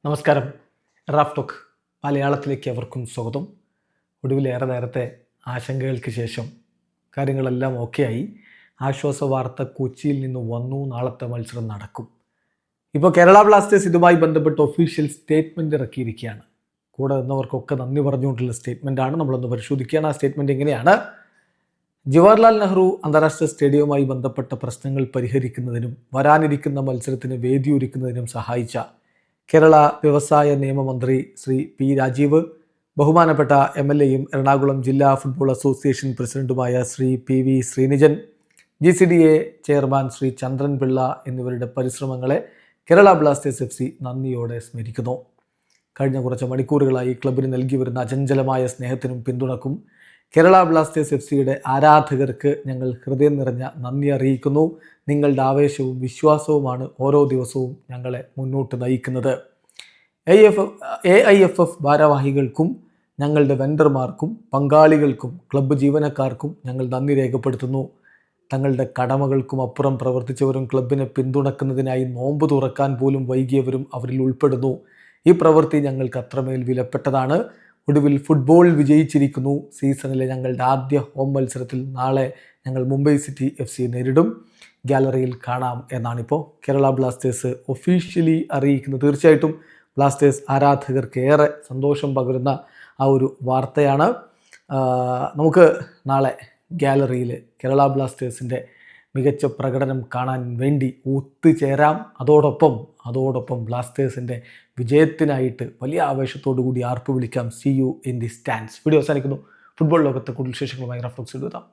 നമസ്കാരം. Raf talk മലയാളത്തിലേക്ക് അവർക്കും സ്വാഗതം. ഒടുവിലേറെ നേരത്തെ ആശങ്കകൾക്ക് ശേഷം കാര്യങ്ങളെല്ലാം ഓക്കെയായി. ആശ്വാസ വാർത്ത കൊച്ചിയിൽ നിന്ന് വന്നു. നാളത്തെ മത്സരം നടക്കും. ഇപ്പോൾ കേരള ബ്ലാസ്റ്റേഴ്സ് ഇതുമായി ബന്ധപ്പെട്ട് ഒഫീഷ്യൽ സ്റ്റേറ്റ്മെൻറ്റ് ഇറക്കിയിരിക്കുകയാണ്. കൂടെ നിന്നവർക്കൊക്കെ നന്ദി പറഞ്ഞുകൊണ്ടുള്ള സ്റ്റേറ്റ്മെൻറ്റാണ്. നമ്മളൊന്ന് പരിശോധിക്കുകയാണ്. ആ സ്റ്റേറ്റ്മെൻറ്റ് എങ്ങനെയാണ്? ജവഹർലാൽ നെഹ്റു അന്താരാഷ്ട്ര സ്റ്റേഡിയവുമായി ബന്ധപ്പെട്ട പ്രശ്നങ്ങൾ പരിഹരിക്കുന്നതിനും വരാനിരിക്കുന്ന മത്സരത്തിന് വേദിയൊരുക്കുന്നതിനും സഹായിച്ച കേരള വ്യവസായ നിയമമന്ത്രി ശ്രീ പി രാജീവ്, ബഹുമാനപ്പെട്ട MLAയും എറണാകുളം ജില്ലാ ഫുട്ബോൾ അസോസിയേഷൻ പ്രസിഡന്റുമായ Shri PV Srinijan, GCDA chairman Shri Chandran Pillai എന്നിവരുടെ പരിശ്രമങ്ങളെ കേരള ബ്ലാസ്റ്റേഴ്സ് FC നന്ദിയോടെ സ്മരിക്കുന്നു. കഴിഞ്ഞ കുറച്ച് മണിക്കൂറുകളായി ക്ലബിന് നൽകി വരുന്ന അചഞ്ചലമായ സ്നേഹത്തിനും പിന്തുണക്കും കേരള ബ്ലാസ്റ്റേഴ്സ് FCയുടെ ആരാധകർക്ക് ഞങ്ങൾ ഹൃദയം നിറഞ്ഞ നന്ദി അറിയിക്കുന്നു. നിങ്ങളുടെ ആവേശവും വിശ്വാസവുമാണ് ഓരോ ദിവസവും ഞങ്ങളെ മുന്നോട്ട് നയിക്കുന്നത്. AIFF ഭാരവാഹികൾക്കും ഞങ്ങളുടെ വെണ്ടർമാർക്കും പങ്കാളികൾക്കും ക്ലബ്ബ് ജീവനക്കാർക്കും ഞങ്ങൾ നന്ദി രേഖപ്പെടുത്തുന്നു. തങ്ങളുടെ കടമകൾക്കും അപ്പുറം പ്രവർത്തിച്ചവരും ക്ലബിനെ പിന്തുണക്കുന്നതിനായി നോമ്പ് തുറക്കാൻ പോലും വൈകിയവരും അവരിൽ ഉൾപ്പെടുന്നു. ഈ പ്രവൃത്തി ഞങ്ങൾക്ക് അത്രമേൽ വിലപ്പെട്ടതാണ്. ഒടുവിൽ ഫുട്ബോൾ വിജയിച്ചിരിക്കുന്നു. സീസണിലെ ഞങ്ങളുടെ ആദ്യ ഹോം മത്സരത്തിൽ നാളെ ഞങ്ങൾ മുംബൈ സിറ്റി FC നേരിടും. ഗാലറിയിൽ കാണാം എന്നാണിപ്പോൾ കേരള ബ്ലാസ്റ്റേഴ്സ് ഒഫീഷ്യലി അറിയിക്കുന്നത്. തീർച്ചയായിട്ടും ബ്ലാസ്റ്റേഴ്സ് ആരാധകർക്ക് ഏറെ സന്തോഷം പകരുന്ന ആ ഒരു വാർത്തയാണ്. നമുക്ക് നാളെ ഗാലറിയിൽ കേരള ബ്ലാസ്റ്റേഴ്സിൻ്റെ മികച്ച പ്രകടനം കാണാൻ വേണ്ടി ഒത്തുചേരാം. അതോടൊപ്പം ബ്ലാസ്റ്റേഴ്സിൻ്റെ വിജയത്തിനായിട്ട് വലിയ ആവേശത്തോടു കൂടി ആർപ്പ് വിളിക്കാം. See you in the stands. Video അവസാനിക്കുന്നു. ഫുട്ബോൾ ലോകത്തെ കൂടുതൽ വിശേഷങ്ങളുമായി റഫ് ടോക്സ് എഴുതാം.